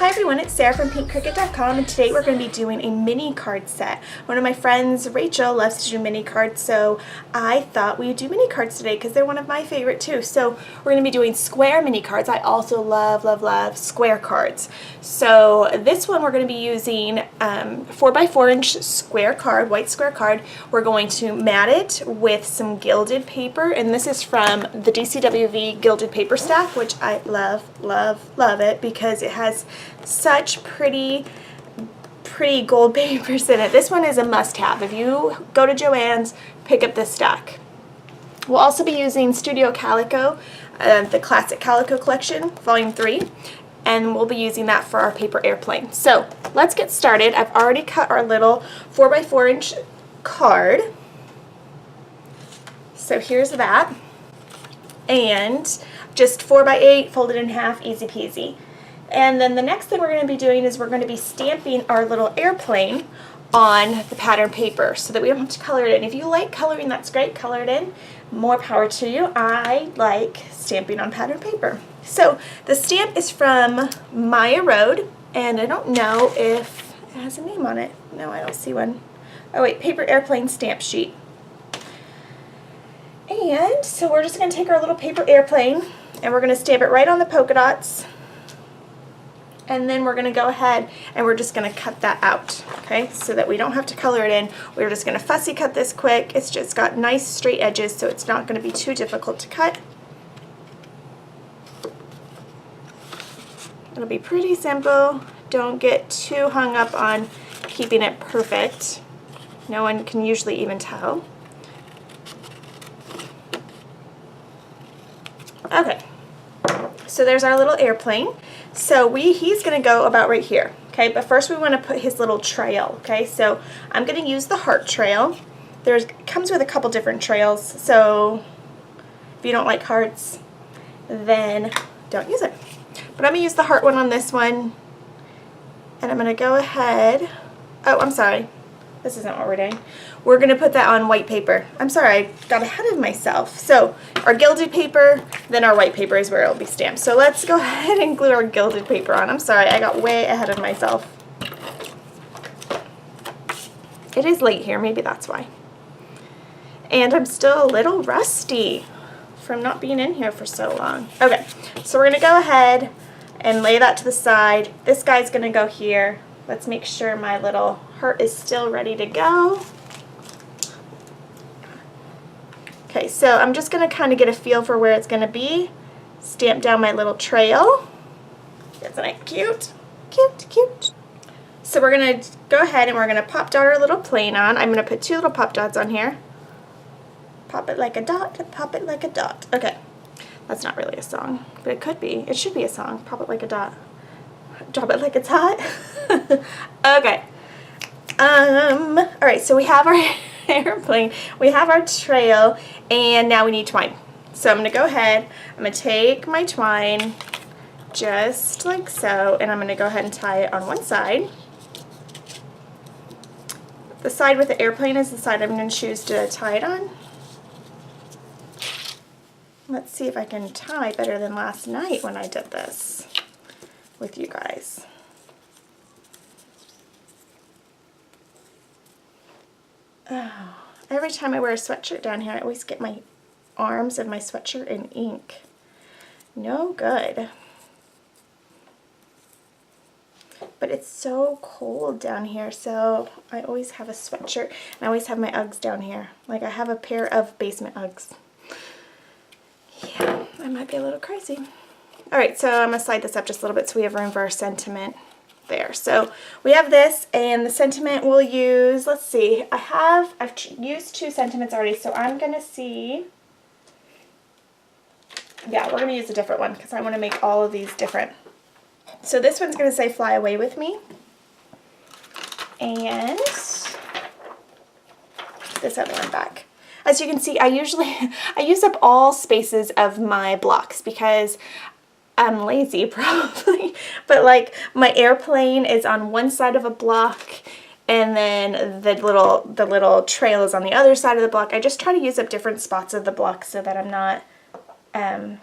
Hi everyone, it's Sarah from pinkcricket.com, and today we're going to be doing a mini card set. One of my friends, Rachel, loves to do mini cards, so I thought we would do mini cards today because they're one of my favorite too. So we're going to be doing square mini cards. I also love square cards. So this one we're going to be using 4x4 inch square card, white square card. We're going to mat it with some gilded paper, and this is from the DCWV Gilded Paper Stack, which I love it because it has such pretty gold papers in it. This one is a must-have. If you go to Joann's, pick up this stack. We'll also be using Studio Calico, the Classic Calico Collection, Volume 3, and we'll be using that for our paper airplane. So let's get started. I've already cut our little 4x4 inch card. So here's that. And just 4x8, folded in half, easy peasy. And then the next thing we're going to be doing is we're going to be stamping our little airplane on the pattern paper so that we don't have to color it in. If you like coloring, that's great. Color it in. More power to you. I like stamping on pattern paper. So the stamp is from Maya Road, and I don't know if it has a name on it. No, I don't see one. Oh wait, paper airplane stamp sheet. And so we're just going to take our little paper airplane and we're going to stamp it right on the polka dots. And then we're going to go ahead and we're just going to cut that out, okay, so that we don't have to color it in. We're just going to fussy cut this quick. It's just got nice straight edges, so it's not going to be too difficult to cut. It'll be pretty simple. Don't get too hung up on keeping it perfect. No one can usually even tell. Okay, so there's our little airplane. So he's going to go about right here, okay? But first we want to put his little trail, okay? So I'm going to use the heart trail. It comes with a couple different trails, so if you don't like hearts, then don't use it. But I'm going to use the heart one on this one, and I'm going to go ahead. Oh, I'm sorry. This isn't what we're doing. We're going to put that on white paper. I'm sorry, I got ahead of myself. So our gilded paper, then our white paper is where it'll be stamped. So let's go ahead and glue our gilded paper on. I'm sorry, I got way ahead of myself. It is late here, maybe that's why. And I'm still a little rusty from not being in here for so long. Okay, so we're going to go ahead and lay that to the side. This guy's going to go here. Let's make sure my little heart is still ready to go. Okay, so I'm just going to kind of get a feel for where it's going to be. Stamp down my little trail. Isn't it cute? Cute, cute. So we're going to go ahead and we're going to pop dot our little plane on. I'm going to put two little pop dots on here. Pop it like a dot, pop it like a dot. Okay, that's not really a song, but it could be. It should be a song. Pop it like a dot. Drop it like it's hot. Okay. Alright, so we have our airplane, we have our trail, and now we need twine. So I'm going to go ahead, I'm going to take my twine, just like so, and I'm going to go ahead and tie it on one side. The side with the airplane is the side I'm going to choose to tie it on. Let's see if I can tie better than last night when I did this with you guys. Oh, every time I wear a sweatshirt down here, I always get my arms of my sweatshirt in ink. No good. But it's so cold down here, so I always have a sweatshirt, and I always have my Uggs down here. Like I have a pair of basement Uggs. Yeah, I might be a little crazy. Alright, so I'm going to slide this up just a little bit so we have room for our sentiment there. So we have this, and the sentiment we'll use, let's see, I've used two sentiments already, so I'm going to see, yeah, we're going to use a different one because I want to make all of these different. So this one's going to say fly away with me, and this other one back. As you can see, I use up all spaces of my blocks because I'm lazy probably, but like my airplane is on one side of a block and then the little trail is on the other side of the block. I just try to use up different spots of the block so that I'm not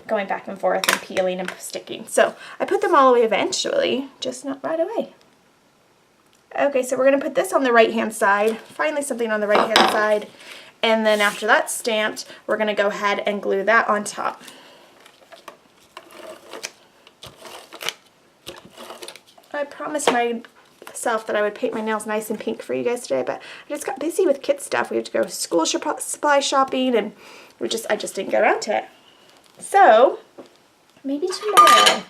going back and forth and peeling and sticking. So I put them all away eventually, just not right away. Okay, so we're going to put this on the right hand side, finally something on the right hand side, and then after that's stamped, we're going to go ahead and glue that on top. I promised myself that I would paint my nails nice and pink for you guys today, but I just got busy with kid stuff. We had to go school supply shopping, and I just didn't get around to it. So maybe tomorrow.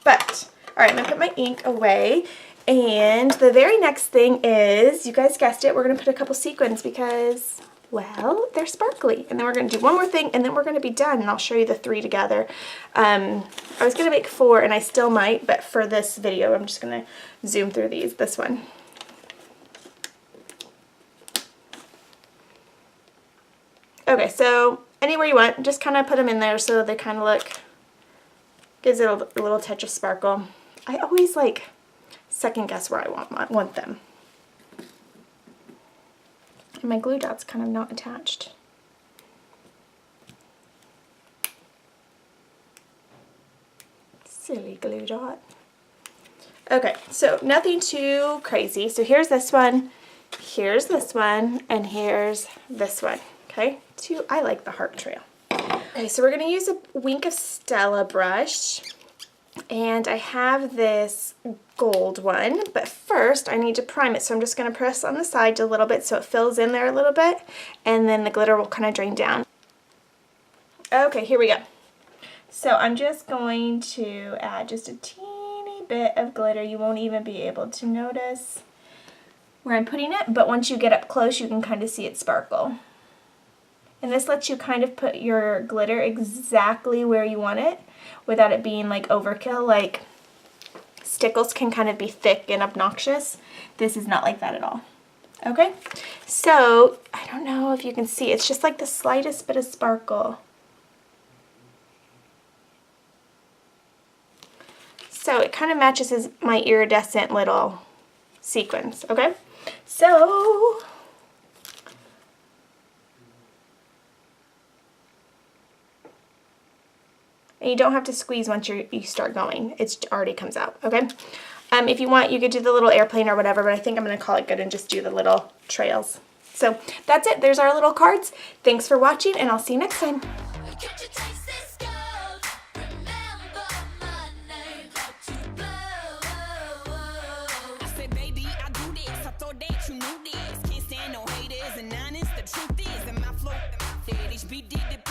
But all right, I'm gonna put my ink away, and the very next thing is, you guys guessed it, we're gonna put a couple sequins because, well, they're sparkly. And then we're gonna do one more thing, and then we're gonna be done, and I'll show you the 3 together. I was gonna make 4, and I still might, but for this video, I'm just gonna zoom through these. This one. Okay, so anywhere you want, just kind of put them in there so they kind of look, gives it a little touch of sparkle. I always like second guess where I want them. And my glue dot's kind of not attached. Silly glue dot. Okay, so nothing too crazy. So here's this one, and here's this one. Okay, I like the heart trail. Okay, so we're going to use a Wink of Stella brush, and I have this gold one, but first I need to prime it, so I'm just going to press on the side a little bit so it fills in there a little bit, and then the glitter will kind of drain down. Okay, here we go. So I'm just going to add just a teeny bit of glitter. You won't even be able to notice where I'm putting it, but once you get up close, you can kind of see it sparkle. And this lets you kind of put your glitter exactly where you want it without it being like overkill. Like stickles can kind of be thick and obnoxious. This is not like that at all. Okay, so I don't know if you can see, it's just like the slightest bit of sparkle. So it kind of matches my iridescent little sequins, okay? So and you don't have to squeeze once you start going. It already comes out, okay? If you want, you could do the little airplane or whatever, but I think I'm going to call it good and just do the little trails. So that's it. There's our little cards. Thanks for watching, and I'll see you next time. Truth is, and honest, the truth is, and my flow, they did